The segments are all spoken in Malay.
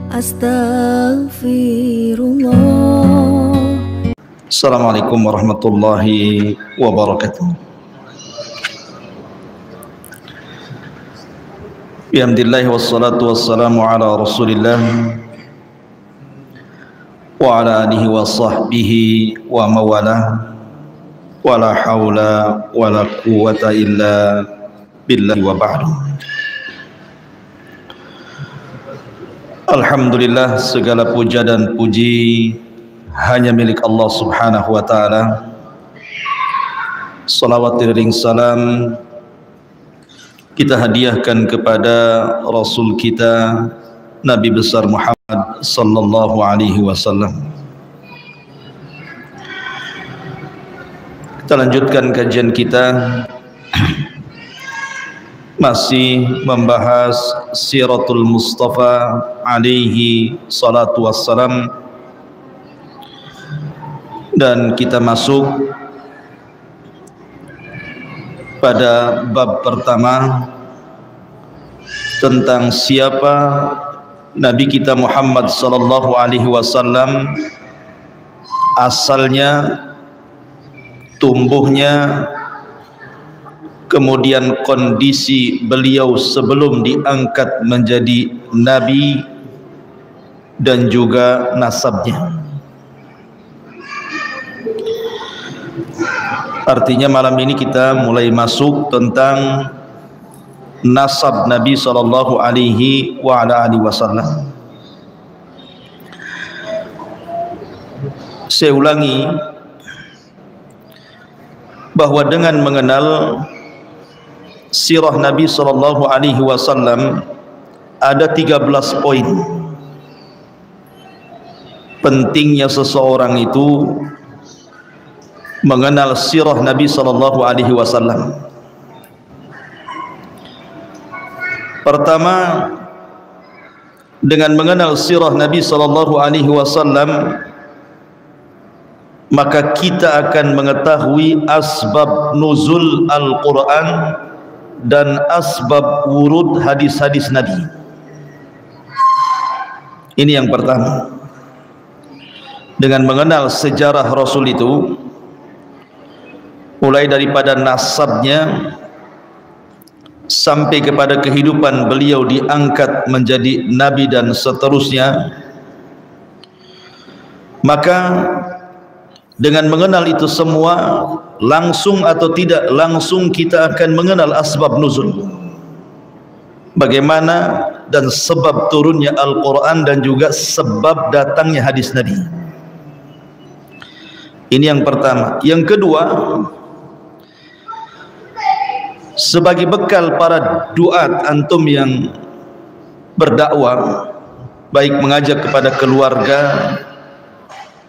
Astaghfirullah. Assalamualaikum warahmatullahi wabarakatuh. Bihamdillah wassalatu wassalamu ala rasulillah wa ala alihi wa sahbihi wa mawalah, wa la hawla wa la quwwata illa billahi wa ba'du. Alhamdulillah, segala puja dan puji hanya milik Allah subhanahu wa ta'ala. Salawat dan salam kita hadiahkan kepada Rasul kita Nabi besar Muhammad sallallahu alaihi wasallam. Kita lanjutkan kajian kita, masih membahas Siratul Mustafa alaihi salatu wassalam, dan kita masuk pada bab pertama tentang siapa Nabi kita Muhammad sallallahu alaihi wasallam, asalnya, tumbuhnya, kemudian kondisi beliau sebelum diangkat menjadi nabi, dan juga nasabnya. Artinya malam ini kita mulai masuk tentang nasab Nabi sallallahu alaihi wa ala alihi wasallam. Saya ulangi bahwa dengan mengenal sirah Nabi sallallahu alaihi wasallam ada 13 poin pentingnya seseorang itu mengenal sirah Nabi sallallahu alaihi wasallam. Pertama, dengan mengenal sirah Nabi sallallahu alaihi wasallam, maka kita akan mengetahui asbab nuzul Al-Quran dan asbab wurud hadis-hadis Nabi. Ini yang pertama. Dengan mengenal sejarah Rasul itu, mulai daripada nasabnya sampai kepada kehidupan beliau diangkat menjadi nabi dan seterusnya, maka dengan mengenal itu semua, langsung atau tidak langsung kita akan mengenal asbab nuzul, bagaimana dan sebab turunnya Al-Quran dan juga sebab datangnya hadis Nabi. Ini yang pertama. Yang kedua, sebagai bekal para duat antum yang berdakwah, baik mengajak kepada keluarga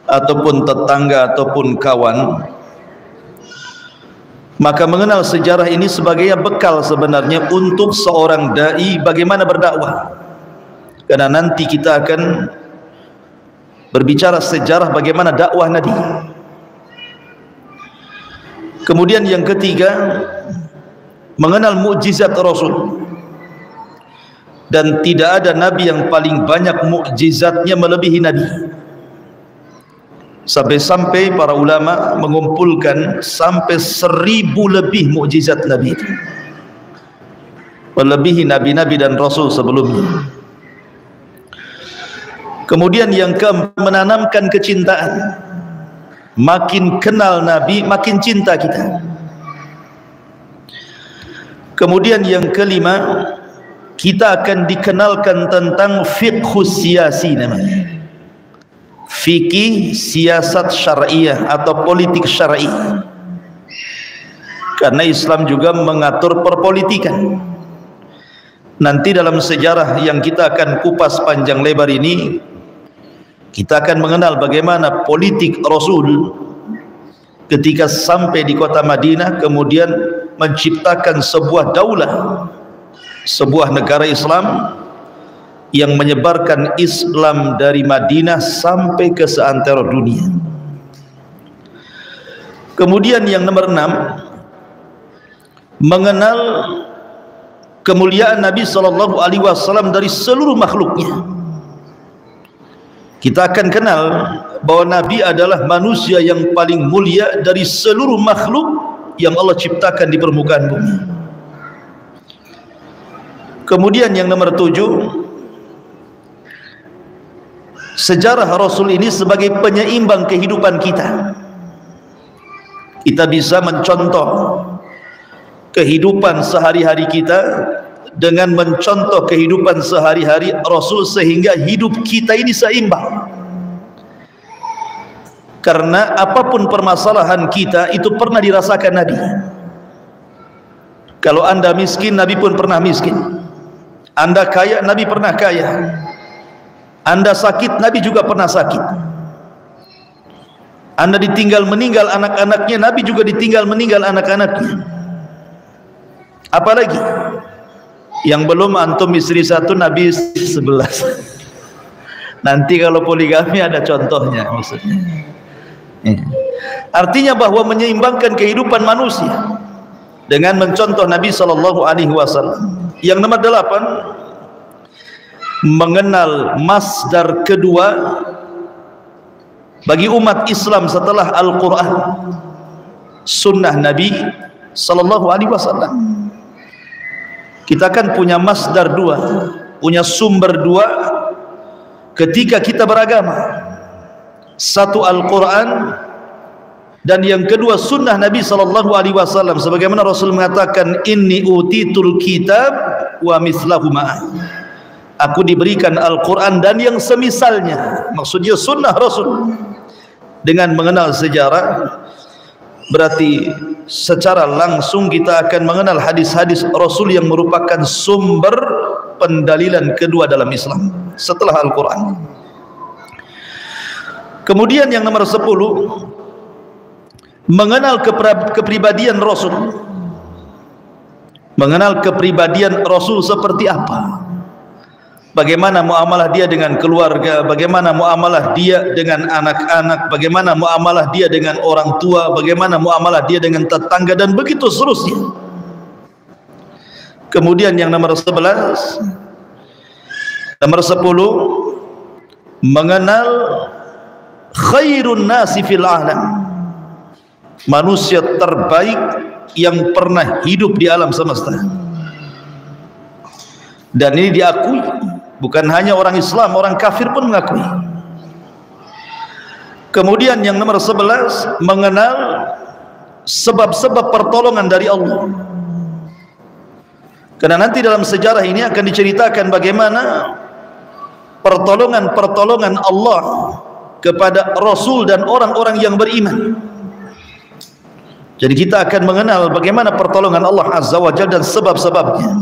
ataupun tetangga ataupun kawan, maka mengenal sejarah ini sebagai bekal sebenarnya untuk seorang dai bagaimana berdakwah. Karena nanti kita akan berbicara sejarah bagaimana dakwah Nabi. Kemudian yang ketiga, mengenal mukjizat Rasul, dan tidak ada nabi yang paling banyak mukjizatnya melebihi Nabi. Sampai-sampai para ulama mengumpulkan sampai 1000 lebih mukjizat Nabi itu, melebihi nabi-nabi dan Rasul sebelumnya. Kemudian yang keempat, menanamkan kecintaan. Makin kenal Nabi, makin cinta kita. Kemudian yang kelima, kita akan dikenalkan tentang fiqhus siyasi namanya. Fikih siasat syar'iyah atau politik syar'i. Karena Islam juga mengatur perpolitikan. Nanti dalam sejarah yang kita akan kupas panjang lebar ini, kita akan mengenal bagaimana politik Rasul ketika sampai di kota Madinah, kemudian menciptakan sebuah daulah, sebuah negara Islam yang menyebarkan Islam dari Madinah sampai ke seantero dunia. Kemudian yang nomor 6, mengenal kemuliaan Nabi sallallahu alaihi wasallam dari seluruh makhluknya. kita akan kenal bahwa Nabi adalah manusia yang paling mulia dari seluruh makhluk yang Allah ciptakan di permukaan bumi. Kemudian yang nomor 7, sejarah Rasul ini sebagai penyeimbang kehidupan kita. Kita bisa mencontoh kehidupan sehari-hari kita dengan mencontoh kehidupan sehari-hari Rasul, sehingga hidup kita ini seimbang. Karena apapun permasalahan kita itu pernah dirasakan Nabi. Kalau Anda miskin, Nabi pun pernah miskin. Anda kaya, Nabi pernah kaya. Anda sakit, Nabi juga pernah sakit. Anda ditinggal meninggal anak-anaknya, Nabi juga ditinggal meninggal anak-anaknya. Apalagi yang belum antum istri 1, Nabi 11. Nanti kalau poligami ada contohnya maksudnya. Artinya bahwa menyeimbangkan kehidupan manusia dengan mencontoh Nabi SAW. Yang nomor 8, mengenal masdar kedua bagi umat Islam setelah Al-Quran, sunnah Nabi SAW. Kita kan punya masdar 2, punya sumber 2 ketika kita beragama. Satu Al-Quran, dan yang kedua sunnah Nabi SAW. Sebagaimana Rasul mengatakan, inni utitul kitab wa mislahu ma'ah. Aku diberikan Al-Quran dan yang semisalnya. Maksudnya sunnah Rasul. Dengan mengenal sejarah, berarti secara langsung kita akan mengenal hadis-hadis Rasul yang merupakan sumber pendalilan kedua dalam Islam setelah Al-Quran. Kemudian yang nomor 10, mengenal kepribadian Rasul. Mengenal kepribadian Rasul seperti apa, bagaimana muamalah dia dengan keluarga, bagaimana muamalah dia dengan anak-anak, bagaimana muamalah dia dengan orang tua, bagaimana muamalah dia dengan tetangga, dan begitu seterusnya. Kemudian yang nomor 11, nomor 10, mengenal khairun nasi fil alam, manusia terbaik yang pernah hidup di alam semesta. Dan ini diakui, bukan hanya orang Islam, orang kafir pun mengakui. Kemudian yang nomor 11, mengenal sebab-sebab pertolongan dari Allah. Karena nanti dalam sejarah ini akan diceritakan bagaimana pertolongan-pertolongan Allah kepada Rasul dan orang-orang yang beriman. Jadi kita akan mengenal bagaimana pertolongan Allah Azza wa Jalla dan sebab-sebabnya.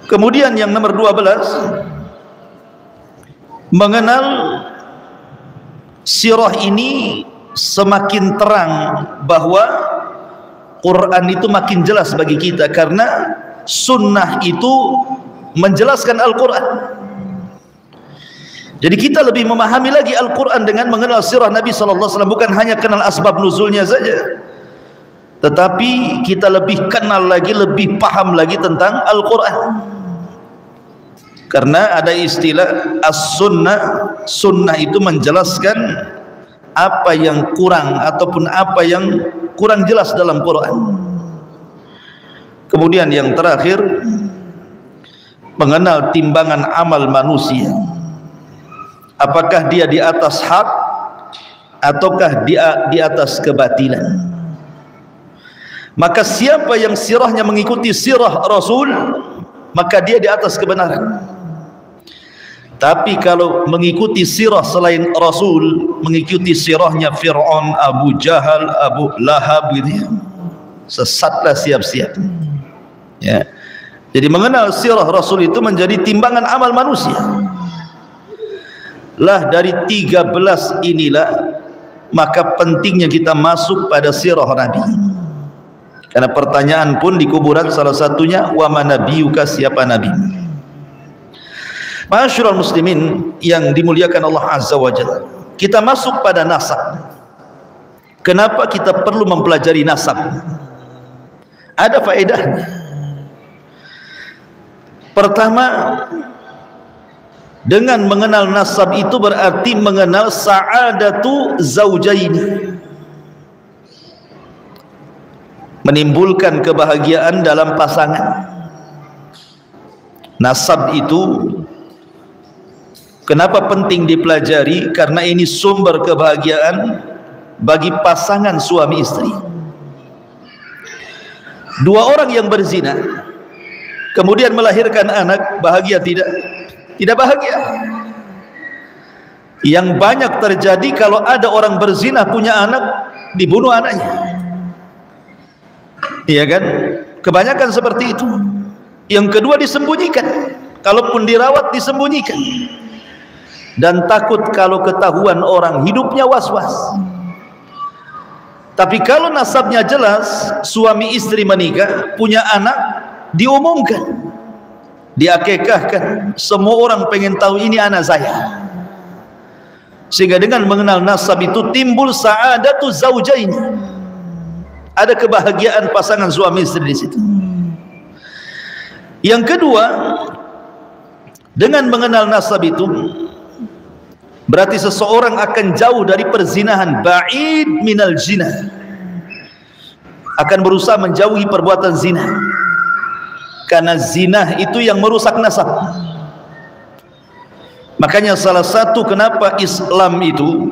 Kemudian yang nomor 12, mengenal sirah ini semakin terang bahwa Quran itu makin jelas bagi kita, karena sunnah itu menjelaskan Al-Quran. Jadi kita lebih memahami lagi Al-Quran dengan mengenal sirah Nabi SAW. Bukan hanya kenal asbab nuzulnya saja, tetapi kita lebih kenal lagi, lebih paham lagi tentang Al-Quran. Karena ada istilah as-sunnah. Sunnah itu menjelaskan apa yang kurang ataupun apa yang kurang jelas dalam Quran. Kemudian yang terakhir, mengenal timbangan amal manusia. Apakah dia di atas hak ataukah dia di atas kebatilan. Maka siapa yang sirahnya mengikuti sirah Rasul, maka dia di atas kebenaran. Tapi kalau mengikuti sirah selain Rasul, mengikuti sirahnya Fir'aun, Abu Jahal, Abu Lahab gitu ya, sesatlah siap-siap ya. Jadi mengenal sirah Rasul itu menjadi timbangan amal manusia. Lah dari 13 inilah maka pentingnya kita masuk pada sirah Nabi. Karena pertanyaan pun di kuburan salah satunya, wa man nabiyuka, siapa nabi? Ma'asyiral muslimin yang dimuliakan Allah Azza wa Jalla, kita masuk pada nasab. Kenapa kita perlu mempelajari nasab? Ada faedahnya. Pertama, Dengan mengenal nasab itu berarti mengenal sa'adatu zaujaini, menimbulkan kebahagiaan dalam pasangan. Nasab itu kenapa penting dipelajari? Karena ini sumber kebahagiaan bagi pasangan suami istri. Dua orang yang berzina kemudian melahirkan anak, bahagia tidak? Tidak bahagia. Yang banyak terjadi kalau ada orang berzina punya anak, dibunuh anaknya. Iya kan? Kebanyakan seperti itu. Yang kedua disembunyikan, kalaupun dirawat disembunyikan, dan takut kalau ketahuan orang, hidupnya was-was. Tapi kalau nasabnya jelas, suami istri menikah, punya anak, diumumkan, diakekahkan, semua orang pengen tahu ini anak saya. Sehingga dengan mengenal nasab itu timbul sa'adatu zaujain, ada kebahagiaan pasangan suami istri di situ. Yang kedua, dengan mengenal nasab itu berarti seseorang akan jauh dari perzinahan, ba'id minal zina, akan berusaha menjauhi perbuatan zina, karena zina itu yang merusak nasab. Makanya salah satu kenapa Islam itu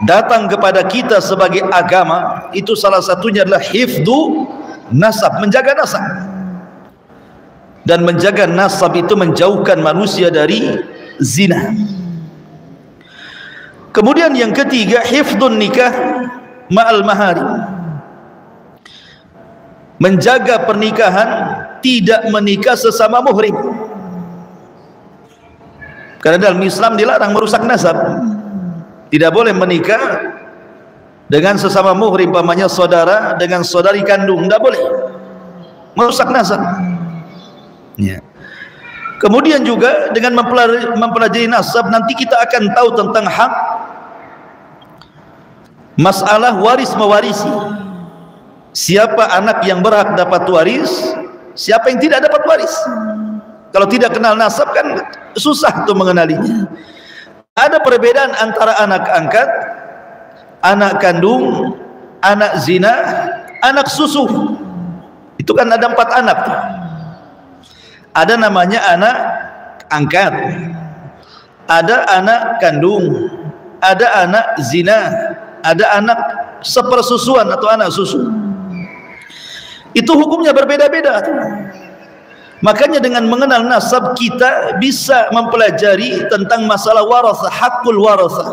datang kepada kita sebagai agama, itu salah satunya adalah hifdzu nasab, menjaga nasab. Dan menjaga nasab itu menjauhkan manusia dari zina. Kemudian yang ketiga, hifdzun nikah ma'al maharim, menjaga pernikahan, tidak menikah sesama muhrim. Karena dalam Islam dilarang merusak nasab. Tidak boleh menikah dengan sesama muhrim, pamannya saudara dengan saudari kandung, tidak boleh, merusak nasab. Ya. Kemudian juga dengan mempelajari nasab, nanti kita akan tahu tentang hak masalah waris mewarisi. Siapa anak yang berhak dapat waris, siapa yang tidak dapat waris. Kalau tidak kenal nasab kan susah tuh mengenalinya. Ada perbedaan antara anak angkat, anak kandung, anak zina, anak susu. Itu kan ada 4 anak tuh. Ada namanya anak angkat, ada anak kandung, ada anak zina, ada anak sepersusuan atau anak susu. Itu hukumnya berbeda-beda. Makanya dengan mengenal nasab kita bisa mempelajari tentang masalah warasah, hakul warasah.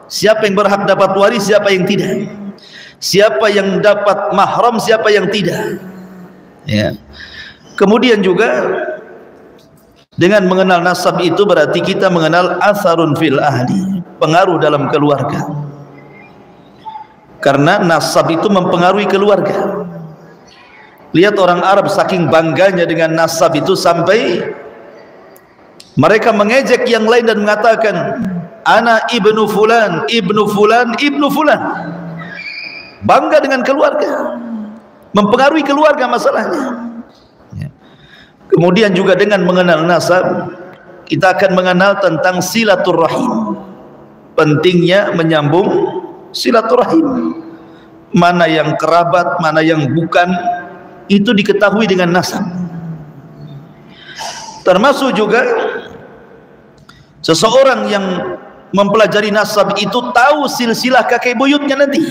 Siapa yang berhak dapat waris, siapa yang tidak. Siapa yang dapat mahram, siapa yang tidak. Ya. Kemudian juga dengan mengenal nasab itu berarti kita mengenal atharun fil ahli, pengaruh dalam keluarga. Karena nasab itu mempengaruhi keluarga. Lihat orang Arab saking bangganya dengan nasab itu sampai mereka mengejek yang lain dan mengatakan ana ibnu fulan, ibnu fulan, ibnu fulan. Bangga dengan keluarga, mempengaruhi keluarga masalahnya. Kemudian juga dengan mengenal nasab kita akan mengenal tentang silaturrahim, pentingnya menyambung silaturrahim. Mana yang kerabat, mana yang bukan, itu diketahui dengan nasab. Termasuk juga seseorang yang mempelajari nasab itu tahu silsilah kakek buyutnya nanti.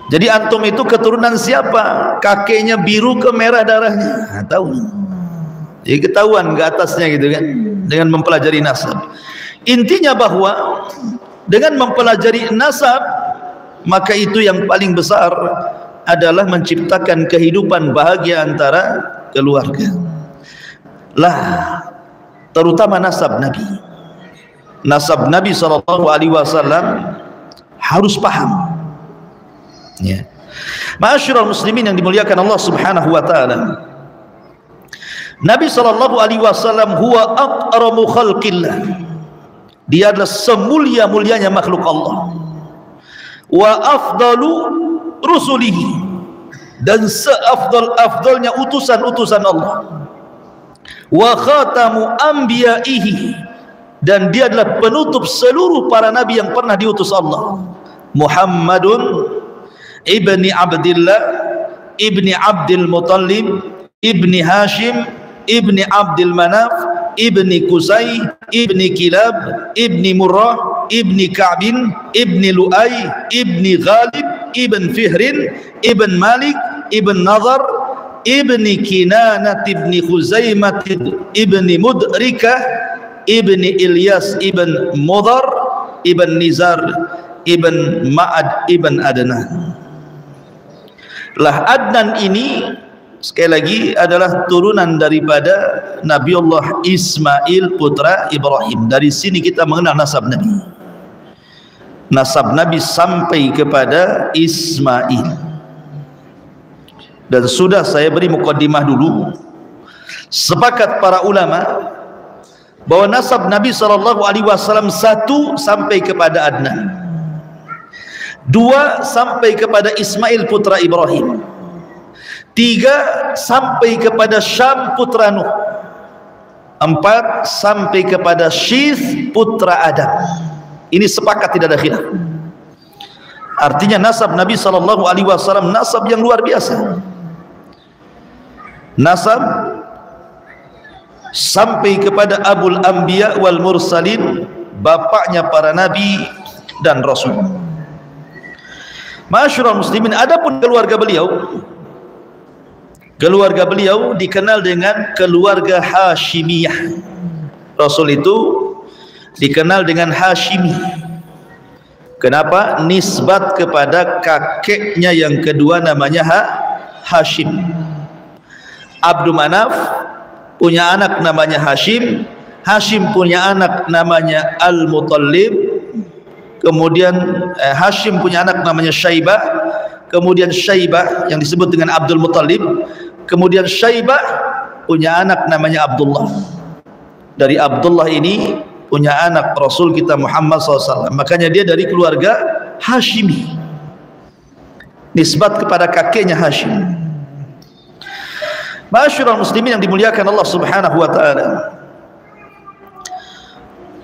Jadi antum itu keturunan siapa? Kakeknya biru ke merah darahnya, nah, tahu. Jadi ketahuan ke atasnya gitu kan, dengan mempelajari nasab. Intinya bahwa dengan mempelajari nasab, maka itu yang paling besar adalah menciptakan kehidupan bahagia antara keluarga. Lah, terutama nasab Nabi. Nasab Nabi SAW harus paham. Ya. Ma'asyiral muslimin yang dimuliakan Allah Subhanahu wa taala. Nabi SAW huwa akramu khalqillah. Dia adalah semulia-mulianya makhluk Allah. Wa afdalu rusulihi, dan seafdal-afdalnya utusan-utusan Allah. wa khatamu anbiya'ihi, dan dia adalah penutup seluruh para nabi yang pernah diutus Allah. Muhammadun ibni Abdillah ibni Abdul Muttalib ibni Hashim ibni Abdul Manaf ibni Qusay ibni Kilab ibni Murrah ibni Ka'bin ibni Lu'ay ibni Ghalib ibn Fihrin ibn Malik ibn Nadhar ibni Kinanah ibni Khuzaimah ibni Mudrikah ibni Ilyas ibn Mudhar ibn Nizar ibn Ma'ad ibn Adnan. Lah Adnan ini sekali lagi adalah turunan daripada Nabiullah Ismail putra Ibrahim. Dari sini kita mengenal nasab Nabi. Nasab Nabi sampai kepada Ismail. Dan sudah saya beri mukaddimah dulu. Sepakat para ulama bahwa nasab Nabi SAW 1 sampai kepada Adnan, 2 sampai kepada Ismail putra Ibrahim, 3 sampai kepada Syam putra Nuh, 4 sampai kepada Syith putra Adam. Ini sepakat, tidak ada khilaf. Artinya nasab Nabi SAW nasab yang luar biasa. Nasab sampai kepada Abul Anbiya wal Mursalin, bapaknya para nabi dan rasul. Ma'asyiral muslimin, adapun keluarga beliau dikenal dengan keluarga Hashimiyah. Rasul itu dikenal dengan Hashimi. Kenapa? Nisbat kepada kakeknya yang kedua namanya Hashim. Abdul Manaf punya anak namanya Hashim, Hashim punya anak namanya Al-Muttalib, kemudian Hashim punya anak namanya Syaibah, kemudian Syaibah yang disebut dengan Abdul Muttalib, kemudian Syaibah punya anak namanya Abdullah. Dari Abdullah ini punya anak Rasul kita Muhammad SAW. Makanya dia dari keluarga Hashimi, nisbat kepada kakeknya Hashim. Ma'asyiral muslimin yang dimuliakan Allah Subhanahu wa taala.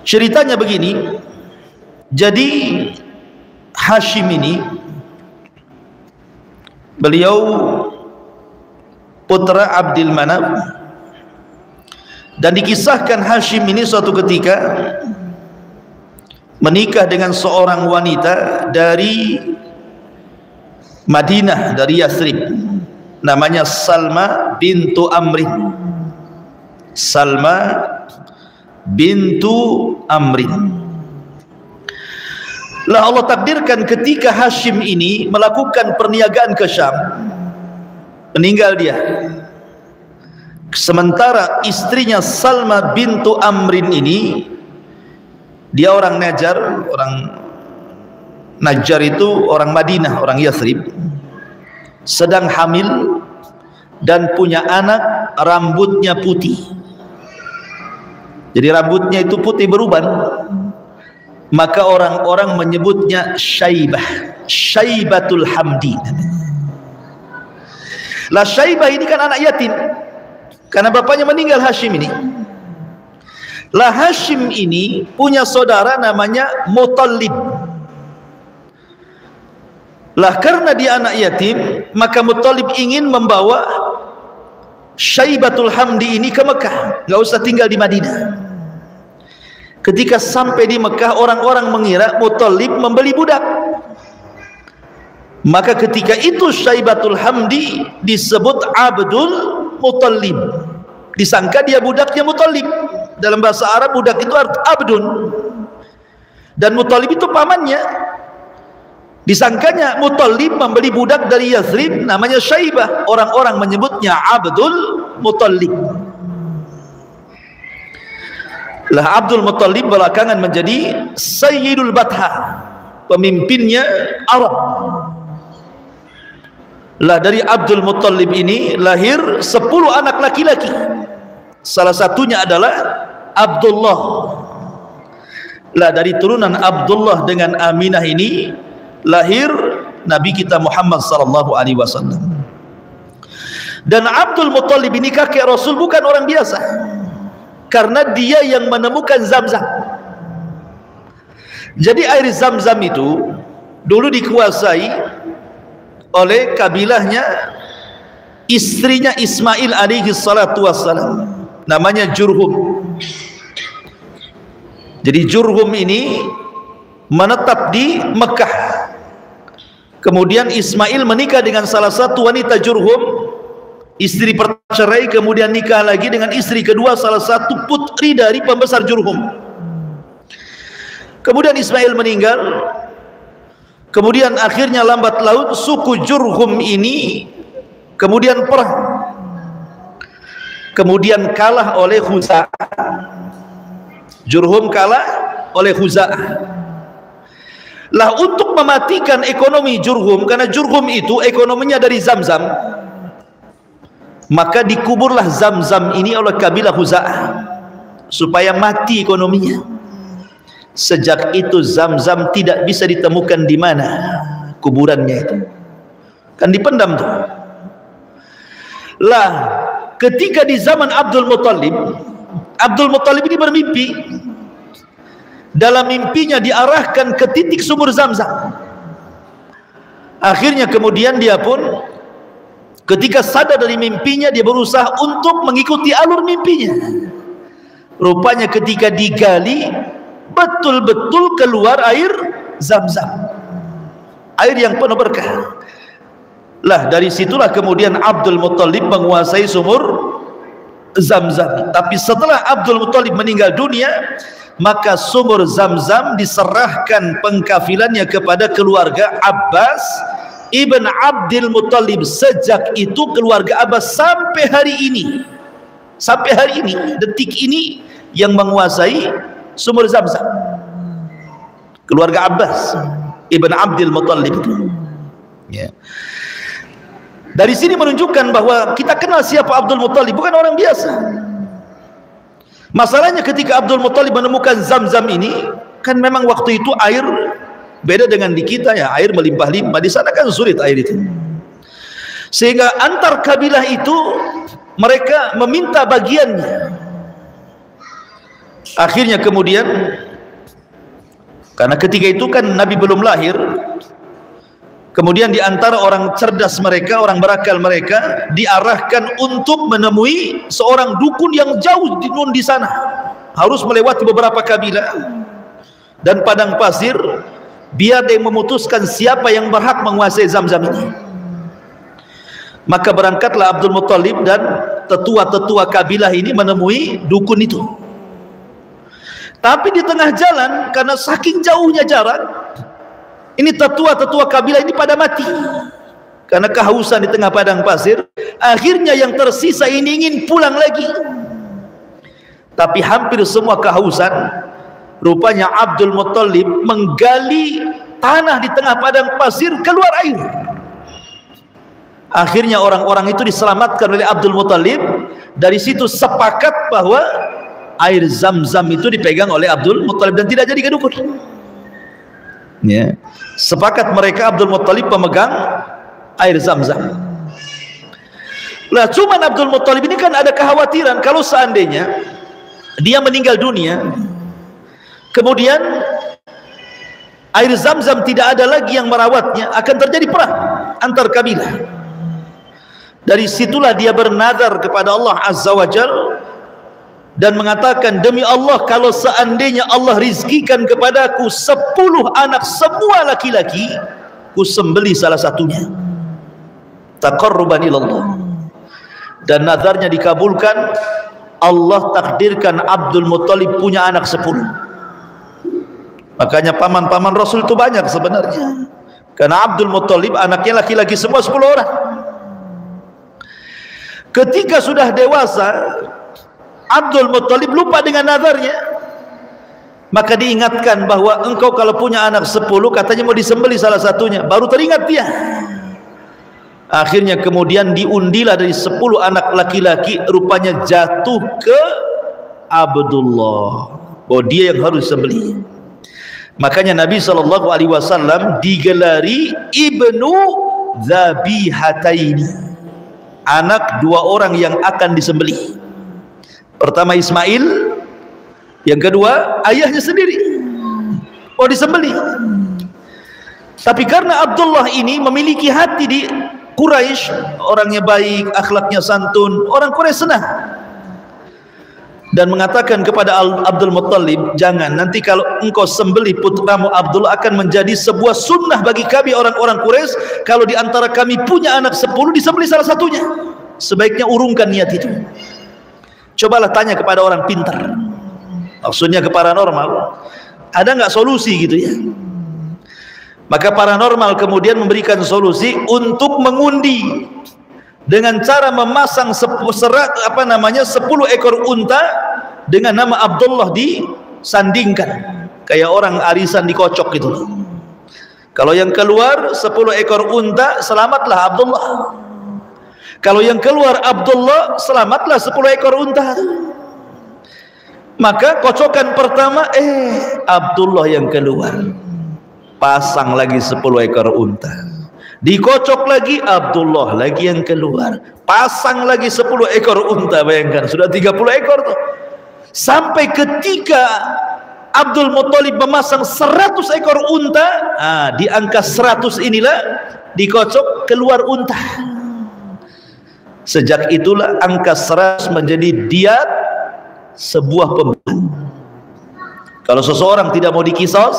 Ceritanya begini. Jadi Hashim ini beliau putra Abdul Manaf, dan dikisahkan Hashim ini suatu ketika menikah dengan seorang wanita dari Madinah, dari Yathrib, namanya Salma bintu Amrin. Salma bintu Amrin. Lah Allah takdirkan ketika Hashim ini melakukan perniagaan ke Syam, meninggal dia. Sementara istrinya Salma bintu Amrin ini, dia orang Najjar. Orang Najjar itu orang Madinah, orang Yathrib, sedang hamil dan punya anak, rambutnya putih. Jadi rambutnya itu putih beruban, maka orang-orang menyebutnya Syaibah, Syaibatul Hamdi. Lah Syaibah ini kan anak yatim karena bapaknya meninggal, Hashim ini. Lah Hashim ini punya saudara namanya Muttalib. Lah karena dia anak yatim, maka Muttalib ingin membawa Syaibatul Hamdi ini ke Mekah, enggak usah tinggal di Madinah. Ketika sampai di Mekah, orang-orang mengira Muttalib membeli budak. Maka ketika itu Syaibatul Hamdi disebut Abdul Muttalib, disangka dia budaknya Muttalib. Dalam bahasa Arab budak itu Abdun, dan Muttalib itu pamannya. Disangkanya Muttalib membeli budak dari Yathrib namanya Syaibah. Orang-orang menyebutnya Abdul Muttalib. Lah Abdul Muttalib belakangan menjadi Sayyidul Batha, pemimpinnya Arab. Lah dari Abdul Muttalib ini lahir 10 anak laki-laki. Salah satunya adalah Abdullah. Lah dari turunan Abdullah dengan Aminah ini lahir Nabi kita Muhammad sallallahu alaihi wasallam. Dan Abdul Muttalib ini kakek Rasul bukan orang biasa. karena dia yang menemukan Zam-Zam. Jadi air Zam-Zam itu dulu dikuasai oleh kabilahnya istrinya Ismail alaihi salatu wassalam, namanya Jurhum. Jadi Jurhum ini menetap di Mekah. Kemudian Ismail menikah dengan salah satu wanita Jurhum, istri percerai, kemudian nikah lagi dengan istri kedua, salah satu putri dari pembesar Jurhum. Kemudian Ismail meninggal. Kemudian akhirnya lambat laun suku Jurhum ini kemudian perang, kemudian kalah oleh Khuza'ah. Jurhum kalah oleh Khuza'ah. Lah, untuk mematikan ekonomi Jurhum, karena Jurhum itu ekonominya dari Zam-Zam, maka dikuburlah Zam-Zam ini oleh kabilah Khuza'ah supaya mati ekonominya. Sejak itu Zam-Zam tidak bisa ditemukan di mana kuburannya itu, kan dipendam tuh. Lah, ketika di zaman Abdul Muttalib ini bermimpi. Dalam mimpinya diarahkan ke titik sumur Zam-Zam. Akhirnya kemudian dia pun ketika sadar dari mimpinya, dia berusaha untuk mengikuti alur mimpinya. Rupanya ketika digali, betul-betul keluar air Zam-Zam, air yang penuh berkah. Lah, dari situlah kemudian Abdul Muttalib menguasai sumur Zam-Zam. Tapi setelah Abdul Muttalib meninggal dunia, maka sumur Zam-Zam diserahkan pengkafilannya kepada keluarga Abbas ibn Abdul Muttalib. Sejak itu keluarga Abbas sampai hari ini, detik ini, yang menguasai sumur Zam-Zam, keluarga Abbas ibn Abdul Muttalib. Ya. Dari sini menunjukkan bahwa kita kenal siapa Abdul Muttalib, bukan orang biasa. Masalahnya ketika Abdul Muttalib menemukan Zam-Zam ini, kan memang waktu itu air beda dengan di kita ya, air melimpah-limpah. Di sana kan sulit air itu, sehingga antar kabilah itu mereka meminta bagiannya. Akhirnya kemudian, karena ketika itu kan Nabi belum lahir, kemudian di antara orang cerdas mereka, orang berakal mereka, diarahkan untuk menemui seorang dukun yang jauh di sana, harus melewati beberapa kabilah dan padang pasir, biar dia memutuskan siapa yang berhak menguasai Zam-Zam ini. Maka berangkatlah Abdul Muttalib dan tetua-tetua kabilah ini menemui dukun itu. Tapi di tengah jalan, karena saking jauhnya jarak, ini tetua-tetua kabilah ini pada mati karena kehausan di tengah padang pasir. Akhirnya yang tersisa ini ingin pulang lagi, tapi hampir semua kehausan. Rupanya Abdul Muttalib menggali tanah di tengah padang pasir, keluar air. Akhirnya orang-orang itu diselamatkan oleh Abdul Muttalib. Dari situ sepakat bahwa air Zam-Zam itu dipegang oleh Abdul Muttalib dan tidak jadi ke dukun. Ya. Sepakat mereka, Abdul Muttalib pemegang air Zam-Zam. Lah, cuman Abdul Muttalib ini kan ada kekhawatiran kalau seandainya dia meninggal dunia, kemudian air Zam-Zam tidak ada lagi yang merawatnya, akan terjadi perang antar kabilah. Dari situlah dia bernazar kepada Allah Azza wa Jalla dan mengatakan, demi Allah, kalau seandainya Allah rizkikan kepadaku 10 anak semua laki-laki, ku sembelih salah satunya taqarruban ilallah. Dan nazarnya dikabulkan. Allah takdirkan Abdul Muttalib punya anak 10. Makanya paman-paman Rasul itu banyak sebenarnya, karena Abdul Muttalib anaknya laki-laki semua 10 orang. Ketika sudah dewasa, Abdul Muttalib lupa dengan nazarnya. Maka diingatkan bahwa engkau kalau punya anak 10, katanya mau disembelih salah satunya, baru teringat dia. Akhirnya kemudian diundilah dari 10 anak laki-laki, rupanya jatuh ke Abdullah, bahwa dia yang harus disembelih. Makanya Nabi SAW digelari Ibnu Dzabihataini, anak 2 orang yang akan disembelih. Pertama Ismail, yang kedua ayahnya sendiri. Oh, disembelih. Tapi karena Abdullah ini memiliki hati di Quraisy, orangnya baik, akhlaknya santun, orang Quraisy senang dan mengatakan kepada Abdul Muttalib, jangan, nanti kalau engkau sembelih putramu Abdullah akan menjadi sebuah sunnah bagi kami orang-orang Quraisy, kalau di antara kami punya anak 10 disembelih salah satunya. Sebaiknya urungkan niat itu. Cobalah tanya kepada orang pintar, maksudnya ke paranormal, ada nggak solusi gitu ya. Maka paranormal kemudian memberikan solusi untuk mengundi dengan cara memasang 10 ekor unta dengan nama Abdullah disandingkan, kayak orang arisan dikocok gitu. Kalau yang keluar 10 ekor unta, selamatlah Abdullah. Kalau yang keluar Abdullah, selamatlah 10 ekor unta. Maka kocokan pertama, Abdullah yang keluar, pasang lagi 10 ekor unta, dikocok lagi, Abdullah lagi yang keluar, pasang lagi 10 ekor unta. Bayangkan sudah 30 ekor tuh. Sampai ketika Abdul Muttalib memasang 100 ekor unta, di angka 100 inilah dikocok keluar unta. Sejak itulah angka 100 menjadi diat sebuah pembunuhan. Kalau seseorang tidak mau dikisos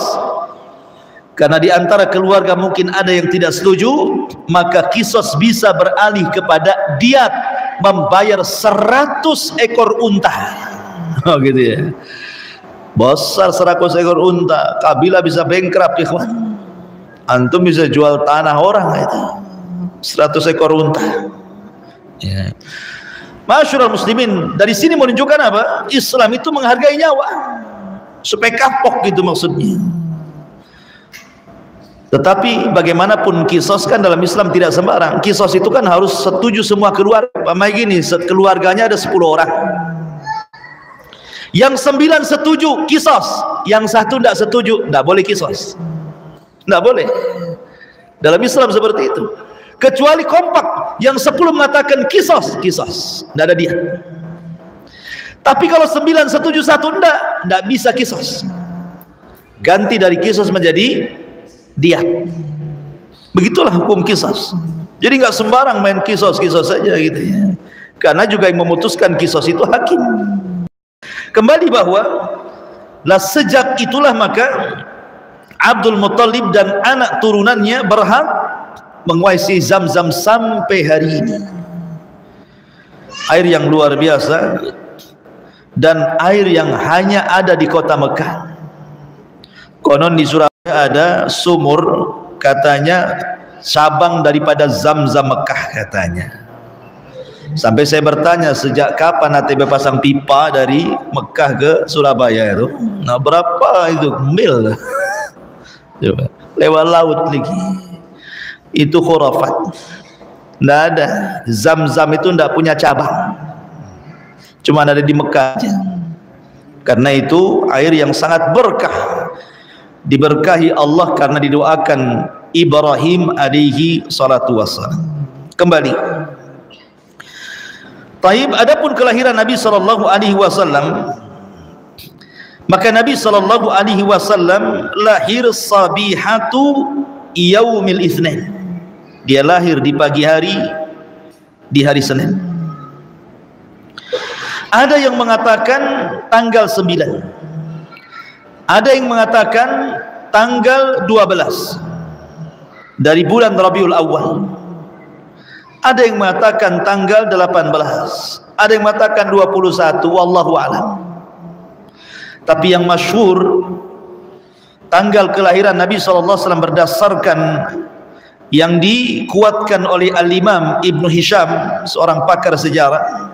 karena di antara keluarga mungkin ada yang tidak setuju, maka kisos bisa beralih kepada diat, membayar 100 ekor unta. Oh gitu ya. Besar 100 ekor unta, kabilah bisa bankrupt, ikhwan. Antum bisa jual tanah orang itu. 100 ekor unta. Ya. Masyarul muslimin, dari sini menunjukkan apa? Islam itu menghargai nyawa. Supaya kapok gitu maksudnya. Tetapi bagaimanapun kisos kan dalam Islam tidak sembarang. Kisos itu kan harus setuju semua keluarga. Pamai gini, keluarganya ada 10 orang. Yang 9 setuju kisos, yang 1 tidak setuju, tidak boleh kisos. Tidak boleh. Dalam Islam seperti itu. Kecuali kompak, yang 10 mengatakan kisos, tidak ada dia. Tapi kalau 9 setuju 1 tidak bisa kisos. Ganti dari kisos menjadi diat. Begitulah hukum kisos. Jadi nggak sembarang main kisos saja gitu ya. Karena juga yang memutuskan kisos itu hakim. Kembali bahwa sejak itulah maka Abdul Muttalib dan anak turunannya berhak menguasai Zamzam sampai hari ini. Air yang luar biasa dan air yang hanya ada di kota Mekah. Konon di Surabaya ada sumur, katanya cabang daripada Zamzam Mekah katanya. Sampai saya bertanya, sejak kapan ATB pasang pipa dari Mekah ke Surabaya itu? Nah, berapa itu mil? Coba lewat laut lagi. Itu khurafat. Tidak ada. Zamzam itu tidak punya cabang, cuma ada di Mekah aja. Karena itu air yang sangat berkah, diberkahi Allah karena didoakan Ibrahim alaihi salatu wassalam. Kembali. Taib, adapun kelahiran Nabi sallallahu alaihi wasallam, maka Nabi sallallahu alaihi wasallam lahir sabihatu yaumil itsnain. Dia lahir di pagi hari di hari Senin. Ada yang mengatakan tanggal 9. Ada yang mengatakan tanggal 12 dari bulan Rabiul Awal. Ada yang mengatakan tanggal 18. Ada yang mengatakan 21, wallahu a'lam. Tapi yang masyhur tanggal kelahiran Nabi SAW berdasarkan yang dikuatkan oleh Al-Imam Ibnu Hisham, seorang pakar sejarah,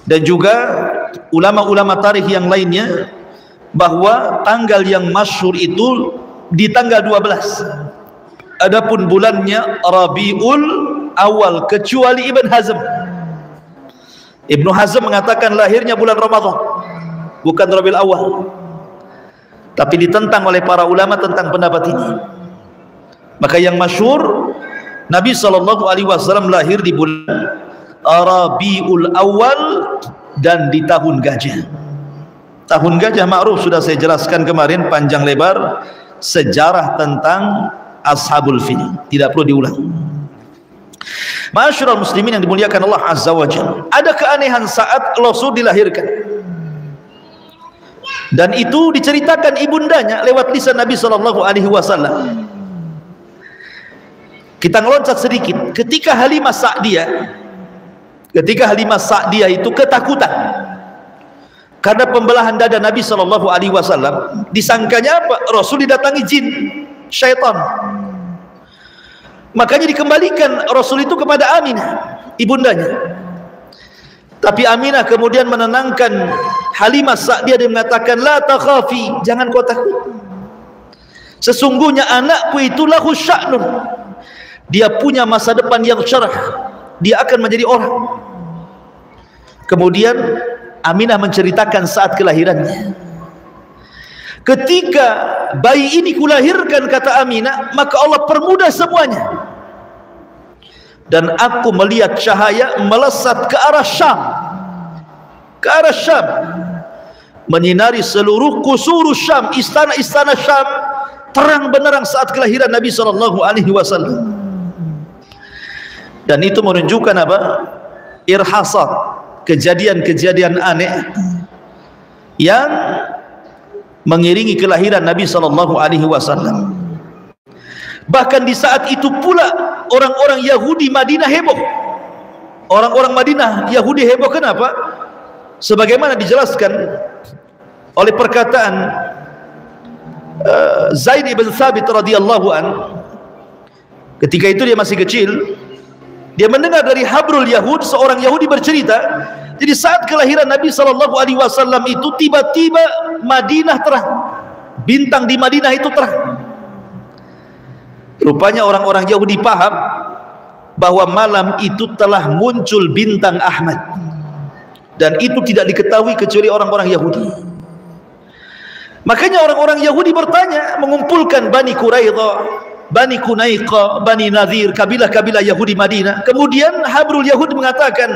dan juga ulama-ulama tarikh yang lainnya, bahwa tanggal yang masyhur itu di tanggal 12. Adapun bulannya Rabiul Awal, kecuali Ibn Hazm. Ibnu Hazm mengatakan lahirnya bulan Ramadan, bukan Rabiul Awal. Tapi ditentang oleh para ulama tentang pendapat ini. Maka yang masyhur, Nabi SAW lahir di bulan Rabiul Awal dan di tahun gajah. Tahun gajah ma'ruf sudah saya jelaskan kemarin panjang lebar sejarah tentang Ashabul Fil, tidak perlu diulang. Ma'asyiral muslimin yang dimuliakan Allah Azza wa Jalla, ada keanehan saat Rasul dilahirkan, dan itu diceritakan ibundanya lewat lisan Nabi sallallahu alaihi wasallam. Kita ngeloncat sedikit, ketika Halimah Sa'diyah itu ketakutan karena pembelahan dada Nabi sallallahu alaihi wasallam. Disangkanya apa? Rasul didatangi jin, syaitan. Makanya dikembalikan Rasul itu kepada Aminah, ibundanya. Tapi Aminah kemudian menenangkan Halimah Sa'diyah dan mengatakan, la takhafi, jangan kau takut. Sesungguhnya anakku itu lahu sya'nun, dia punya masa depan yang cerah, dia akan menjadi orang. Kemudian Aminah menceritakan saat kelahirannya. Ketika bayi ini kulahirkan, kata Aminah, maka Allah permudah semuanya, dan aku melihat cahaya melesat ke arah Syam, menyinari seluruh kusur Syam, istana-istana Syam, terang benderang saat kelahiran Nabi sallallahu alaihi wasallam. Dan itu menunjukkan apa? Irhasat, kejadian-kejadian aneh yang mengiringi kelahiran Nabi sallallahu alaihi wasallam. Bahkan di saat itu pula orang-orang Yahudi Madinah heboh. Orang-orang Madinah Yahudi heboh kenapa? Sebagaimana dijelaskan oleh perkataan Zaid ibn Thabit radhiyallahu an. Ketika itu dia masih kecil, dia mendengar dari habrul Yahud, seorang Yahudi bercerita, jadi saat kelahiran Nabi sallallahu alaihi wasallam itu tiba-tiba Madinah terang, bintang di Madinah itu terang. Rupanya orang-orang Yahudi paham bahwa malam itu telah muncul bintang Ahmad, dan itu tidak diketahui kecuali orang-orang Yahudi. Makanya orang-orang Yahudi bertanya, mengumpulkan Bani Quraidah, Bani Kunaiqa, Bani Nadhir, kabilah-kabilah Yahudi Madinah. Kemudian habrul Yahud mengatakan,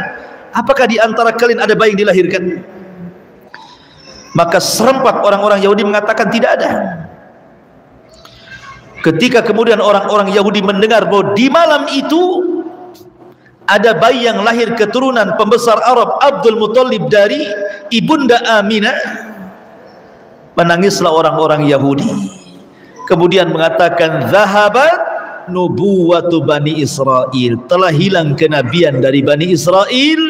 apakah di antara kalian ada bayi yang dilahirkan? Maka serempak orang-orang Yahudi mengatakan tidak ada. Ketika kemudian orang-orang Yahudi mendengar bahwa di malam itu ada bayi yang lahir keturunan pembesar Arab Abdul Muthalib dari ibunda Aminah, menangislah orang-orang Yahudi. Kemudian mengatakan, zahabat nubuwatu Bani Israel, telah hilang kenabian dari Bani Israel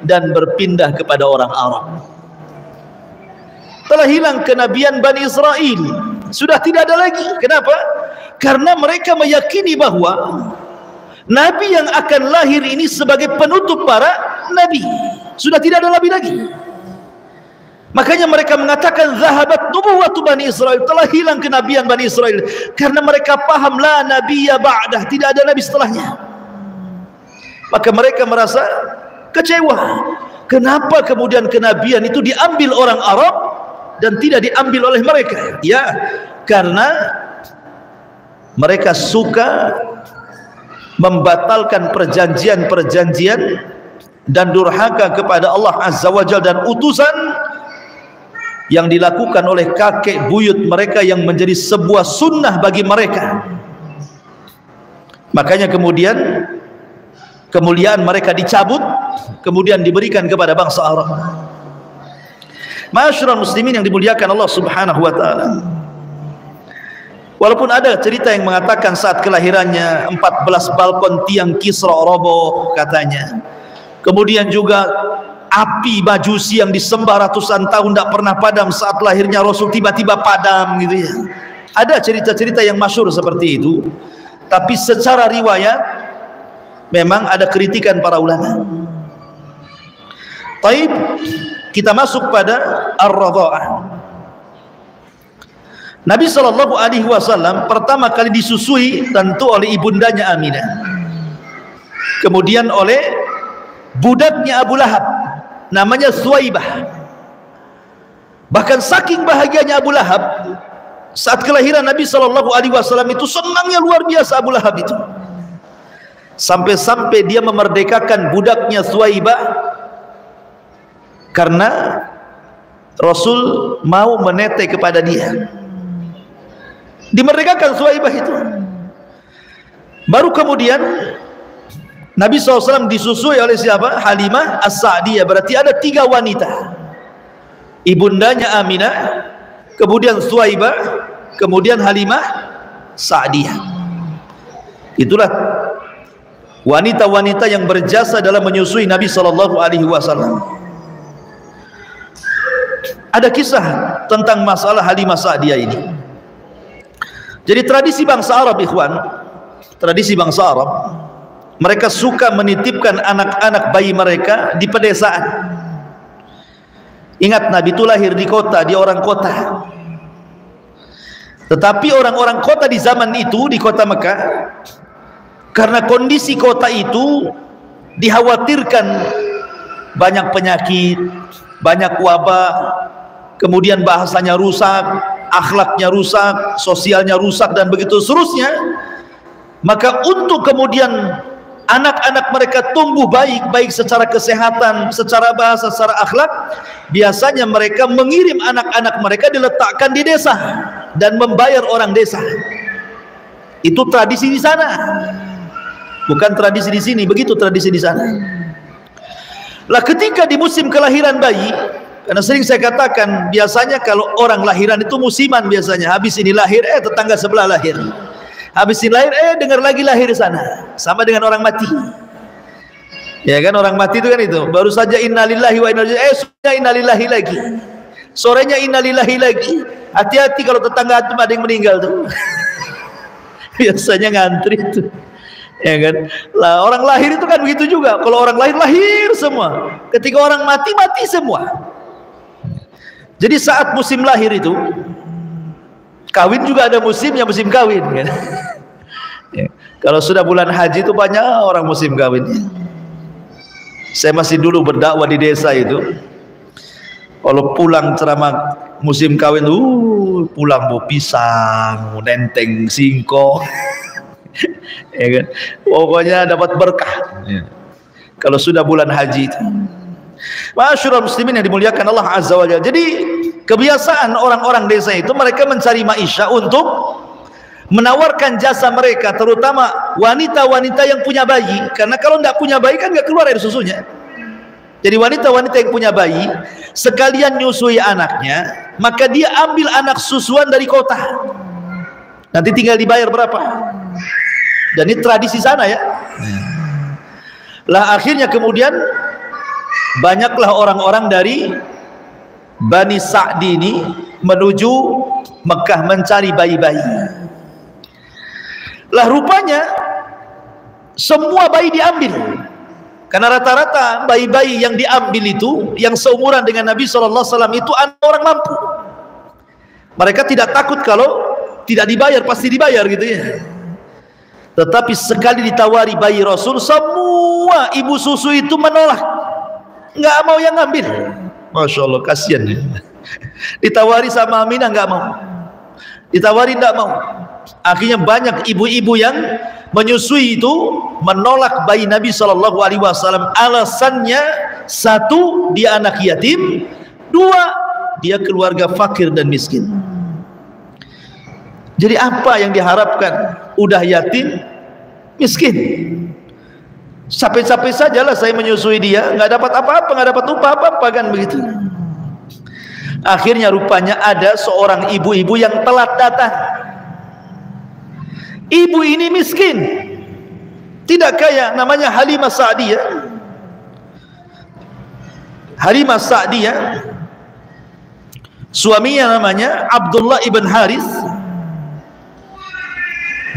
dan berpindah kepada orang Arab. Telah hilang kenabian Bani Israel, sudah tidak ada lagi. Kenapa? Karena mereka meyakini bahwa Nabi yang akan lahir ini sebagai penutup para Nabi, sudah tidak ada Nabi lagi. Makanya mereka mengatakan zahabat nubuwatu Bani Israel, telah hilang kenabian Bani Israel, karena mereka paham la nabiyya ba'dah, tidak ada Nabi setelahnya. Maka mereka merasa kecewa. Kenapa kemudian kenabian itu diambil orang Arab dan tidak diambil oleh mereka? Ya, karena mereka suka membatalkan perjanjian-perjanjian dan durhaka kepada Allah Azza wa Jalla dan utusan yang dilakukan oleh kakek buyut mereka yang menjadi sebuah sunnah bagi mereka. Makanya kemudian kemuliaan mereka dicabut, kemudian diberikan kepada bangsa Arab. Ma'asyiral muslimin yang dimuliakan Allah Subhanahu wa taala. Walaupun ada cerita yang mengatakan saat kelahirannya 14 balkon tiang Kisra roboh katanya. Kemudian juga api Majusi yang disembah ratusan tahun tidak pernah padam, saat lahirnya Rasul tiba-tiba padam gitu ya. Ada cerita-cerita yang masyhur seperti itu. Tapi secara riwayat memang ada kritikan para ulama. Taib, kita masuk pada ar-radha'ah. Nabi sallallahu alaihi wasallam pertama kali disusui tentu oleh ibundanya Aminah, kemudian oleh budaknya Abu Lahab namanya Suwaibah. Bahkan saking bahagianya Abu Lahab saat kelahiran Nabi sallallahu alaihi wasallam itu, senangnya luar biasa Abu Lahab itu, sampai-sampai dia memerdekakan budaknya Suwaibah karena Rasul mau menetek kepada dia. Dimerdekakan Suwaibah itu. Baru kemudian Nabi SAW disusui oleh siapa? Halimah As-Sa'diyah. Berarti ada 3 wanita, ibundanya Aminah, kemudian Suwaibah, kemudian Halimah Sa'diyah. Itulah wanita-wanita yang berjasa dalam menyusui Nabi SAW. Ada kisah tentang masalah Halimah Sa'diyah ini. Jadi tradisi bangsa Arab, ikhwan, tradisi bangsa Arab, mereka suka menitipkan anak-anak bayi mereka di pedesaan. Ingat, Nabi itu lahir di kota, dia orang kota. Tetapi orang-orang kota di zaman itu, di kota Mekah, karena kondisi kota itu dikhawatirkan banyak penyakit, banyak wabah, kemudian bahasanya rusak, akhlaknya rusak, sosialnya rusak, dan begitu seterusnya. Maka untuk kemudian anak-anak mereka tumbuh baik, baik secara kesehatan, secara bahasa, secara akhlak, biasanya mereka mengirim anak-anak mereka diletakkan di desa dan membayar orang desa. Itu tradisi di sana, bukan tradisi di sini. Begitu tradisi di sana. Lah ketika di musim kelahiran bayi, karena sering saya katakan, biasanya kalau orang lahiran itu musiman biasanya. Habis ini lahir, tetangga sebelah lahir. Habis ini lahir, dengar lagi lahir sana. Sama dengan orang mati. Ya kan, orang mati itu kan itu. Baru saja innalillahi wa inna ilaihi raji'un, sudah innalillahi lagi. Sorenya innalillahi lagi. Hati-hati kalau tetangga itu ada yang meninggal tuh. Biasanya ngantri tuh. Ya kan, lah orang lahir itu kan begitu juga. Kalau orang lahir, lahir semua. Ketika orang mati, mati semua. Jadi saat musim lahir itu, kawin juga ada musimnya, musim kawin kan? Ya. Kalau sudah bulan haji itu banyak orang musim kawin. Saya masih dulu berdakwah di desa itu, kalau pulang ceramah musim kawin, pulang bawa pisang, nenteng singkong. Ya kan? Pokoknya dapat berkah ya. Kalau sudah bulan haji itu. Ma'asyiral muslimin yang dimuliakan Allah Azza wa Jalla. Jadi kebiasaan orang-orang desa itu, mereka mencari maisha untuk menawarkan jasa mereka, terutama wanita-wanita yang punya bayi. Karena kalau tidak punya bayi kan nggak keluar air susunya. Jadi wanita-wanita yang punya bayi sekalian nyusui anaknya, maka dia ambil anak susuan dari kota. Nanti tinggal dibayar berapa. Dan ini tradisi sana ya. Lah akhirnya kemudian banyaklah orang-orang dari Bani Sa'di ini menuju Mekah mencari bayi-bayi. Lah rupanya semua bayi diambil. Karena rata-rata bayi-bayi yang diambil itu, yang seumuran dengan Nabi SAW itu anak orang mampu. Mereka tidak takut kalau tidak dibayar, pasti dibayar gitu ya. Tetapi sekali ditawari bayi Rasul, semua ibu susu itu menolak, nggak mau yang ngambil. Masya Allah, kasihan ya. Ditawari sama Aminah nggak mau, ditawari nggak mau. Akhirnya banyak ibu-ibu yang menyusui itu menolak bayi Nabi SAW. Alasannya, satu, dia anak yatim, dua, dia keluarga fakir dan miskin. Jadi apa yang diharapkan? Udah yatim, miskin, capek-capek sajalah saya menyusui dia, nggak dapat apa-apa, nggak dapat upah apa-apa kan begitu. Akhirnya rupanya ada seorang ibu-ibu yang telat datang. Ibu ini miskin, tidak kaya, namanya Halimah Sa'diyah. Halimah Sa'diyah, suaminya namanya Abdullah ibn Haris.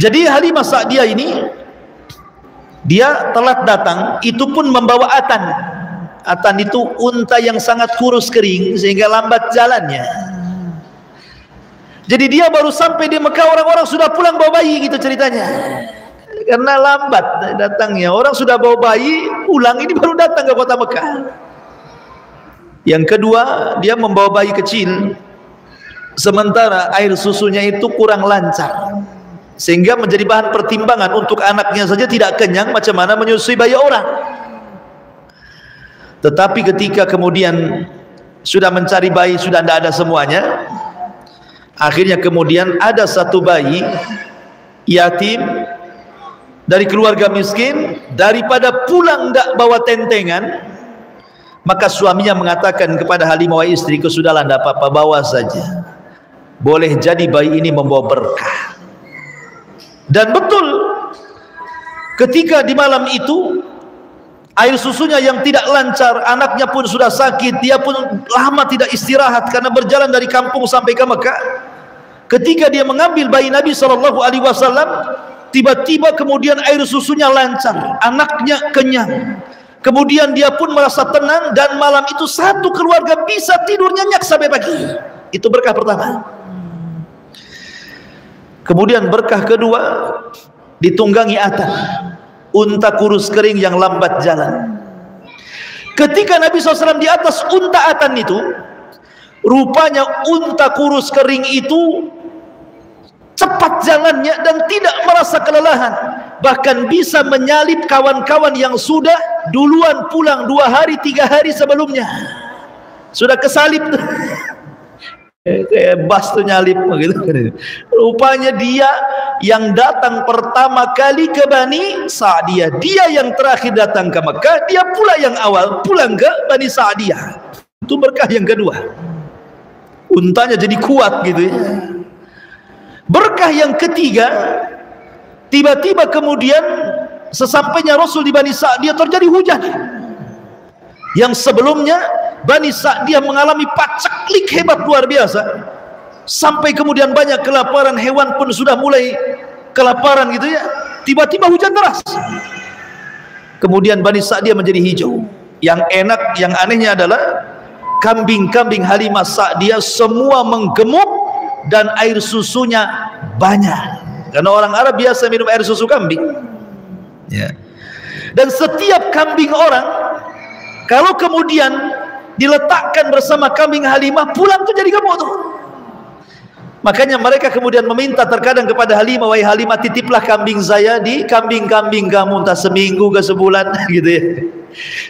Jadi Halimah Sa'diyah ini dia telat datang, itu pun membawa atan. Atan itu unta yang sangat kurus kering sehingga lambat jalannya. Jadi dia baru sampai di Mekah, orang-orang sudah pulang bawa bayi gitu ceritanya. Karena lambat datangnya, orang sudah bawa bayi pulang, ini baru datang ke kota Mekah. Yang kedua, dia membawa bayi kecil, sementara air susunya itu kurang lancar, sehingga menjadi bahan pertimbangan untuk anaknya saja tidak kenyang, macam mana menyusui bayi orang. Tetapi ketika kemudian sudah mencari bayi, sudah tidak ada semuanya, akhirnya kemudian ada satu bayi yatim dari keluarga miskin, daripada pulang tidak bawa tentengan, maka suaminya mengatakan kepada Halimah, wahai istriku, sudahlah, tidak apa-apa, bawa saja, boleh jadi bayi ini membawa berkah. Dan betul, ketika di malam itu air susunya yang tidak lancar, anaknya pun sudah sakit, dia pun lama tidak istirahat karena berjalan dari kampung sampai ke Mekah. Ketika dia mengambil bayi Nabi SAW, tiba-tiba kemudian air susunya lancar, anaknya kenyang, kemudian dia pun merasa tenang, dan malam itu satu keluarga bisa tidur nyenyak sampai pagi. Itu berkah pertama. Kemudian berkah kedua, ditunggangi atan, unta kurus kering yang lambat jalan. Ketika Nabi SAW di atas unta atan itu, rupanya unta kurus kering itu cepat jalannya dan tidak merasa kelelahan, bahkan bisa menyalip kawan-kawan yang sudah duluan pulang 2 hari 3 hari sebelumnya, sudah kesalip kayak bas tuh nyalip begitu. Rupanya dia yang datang pertama kali ke Bani Sa'diyah, dia yang terakhir datang ke Mekah, dia pula yang awal pulang ke Bani Sa'diyah. Itu berkah yang kedua, untanya jadi kuat gitu ya. Berkah yang ketiga, tiba-tiba kemudian sesampainya Rasul di Bani Sa'diyah terjadi hujan. Yang sebelumnya Bani Sa'diyah mengalami paceklik hebat luar biasa, sampai kemudian banyak kelaparan, hewan pun sudah mulai kelaparan gitu ya. Tiba-tiba hujan deras, kemudian Bani Sa'diyah menjadi hijau. Yang enak, yang anehnya adalah kambing-kambing Halimah Sa'diyah semua menggemuk dan air susunya banyak, karena orang Arab biasa minum air susu kambing ya. Dan setiap kambing orang kalau kemudian diletakkan bersama kambing Halimah, pulang tuh jadi gemuk tuh. Makanya mereka kemudian meminta terkadang kepada Halimah, wahai Halimah, titiplah kambing saya di kambing-kambing kamu, entah seminggu ke sebulan gitu ya.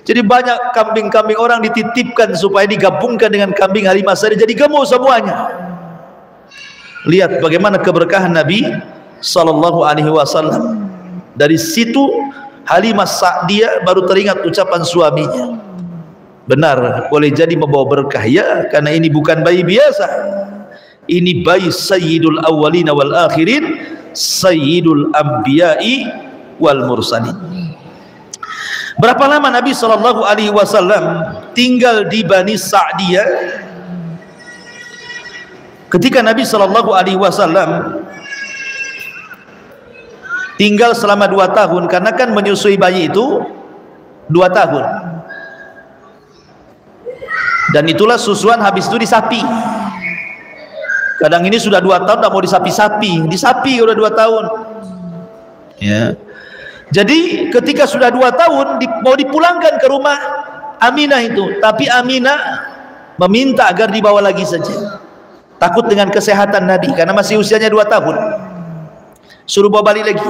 Jadi banyak kambing-kambing orang dititipkan supaya digabungkan dengan kambing Halimah Sa'diyah, jadi gemuk semuanya. Lihat bagaimana keberkahan Nabi SAW. Dari situ Halimah Sa'diyah baru teringat ucapan suaminya, benar, boleh jadi membawa berkah ya, karena ini bukan bayi biasa, ini bayi sayyidul awwalin wal akhirin, sayyidul anbiya'i wal mursalin. Berapa lama Nabi SAW tinggal di Bani Sa'diyah? Ketika Nabi SAW tinggal selama 2 tahun, karena kan menyusui bayi itu 2 tahun, dan itulah susuan habis itu di sapi. Kadang ini sudah 2 tahun tidak mau disapi-sapi, di sapi udah 2 tahun ya. Jadi ketika sudah 2 tahun mau dipulangkan ke rumah Aminah itu, tapi Aminah meminta agar dibawa lagi saja, takut dengan kesehatan Nabi karena masih usianya 2 tahun, suruh bawa balik lagi.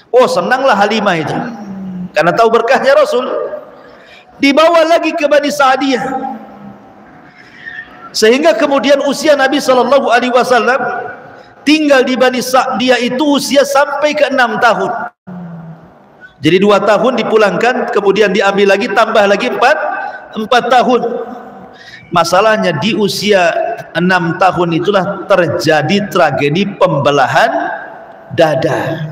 Oh, senanglah Halimah itu karena tahu berkahnya Rasul, dibawa lagi ke Bani Sa'diyah, sehingga kemudian usia Nabi SAW tinggal di Bani Sa'diyah itu usia sampai ke 6 tahun. Jadi 2 tahun dipulangkan, kemudian diambil lagi, tambah lagi 4 tahun. Masalahnya di usia 6 tahun itulah terjadi tragedi pembelahan dada.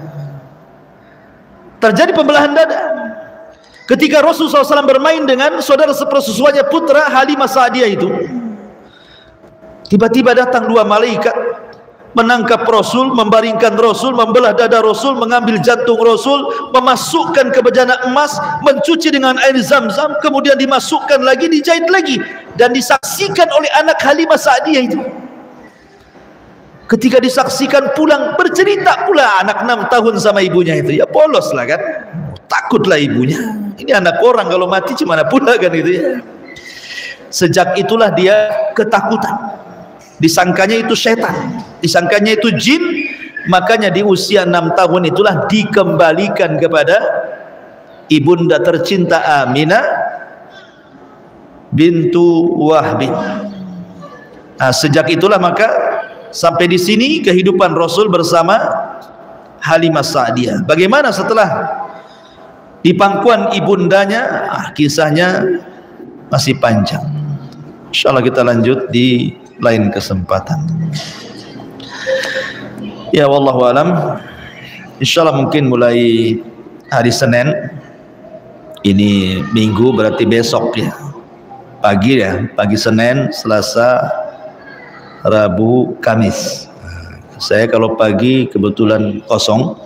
Terjadi pembelahan dada ketika Rasulullah SAW bermain dengan saudara sepersusuannya, putra Halimah Sa'diyah itu. Tiba-tiba datang 2 malaikat menangkap Rasul, membaringkan Rasul, membelah dada Rasul, mengambil jantung Rasul, memasukkan ke bejana emas, mencuci dengan air Zam-Zam, kemudian dimasukkan lagi, dijahit lagi, dan disaksikan oleh anak Halimah Sa'diyah itu. Ketika disaksikan pulang, bercerita pula anak 6 tahun sama ibunya itu. Ya polos lah kan, takutlah ibunya, ini anak orang kalau mati gimana pula kan itu ya. Sejak itulah dia ketakutan, disangkanya itu setan, disangkanya itu jin. Makanya di usia 6 tahun itulah dikembalikan kepada ibunda tercinta Aminah bintu Wahb. Nah, sejak itulah maka sampai di sini kehidupan Rasul bersama Halimah Sa'diyah. Bagaimana setelah di pangkuan ibundanya? Kisahnya masih panjang. Insyaallah kita lanjut di lain kesempatan. Ya wallahu alam. Insyaallah mungkin mulai hari Senin, ini Minggu berarti besok ya, pagi ya, pagi Senin, Selasa, Rabu, Kamis. Saya kalau pagi kebetulan kosong,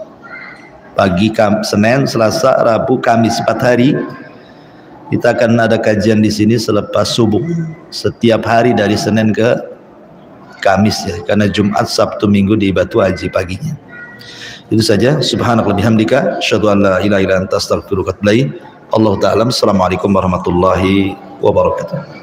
pagi Senin, Selasa, Rabu, Kamis, 4 hari. Kita akan ada kajian di sini selepas subuh setiap hari dari Senin ke Kamis ya, karena Jumat, Sabtu, Minggu di Batu Haji paginya. Itu saja. Subhanallah bihamdika, asyhadu an la ilaha illa anta astaghfiruka wa atubu ilaik. Allah ta'ala. Assalamualaikum warahmatullahi wabarakatuh.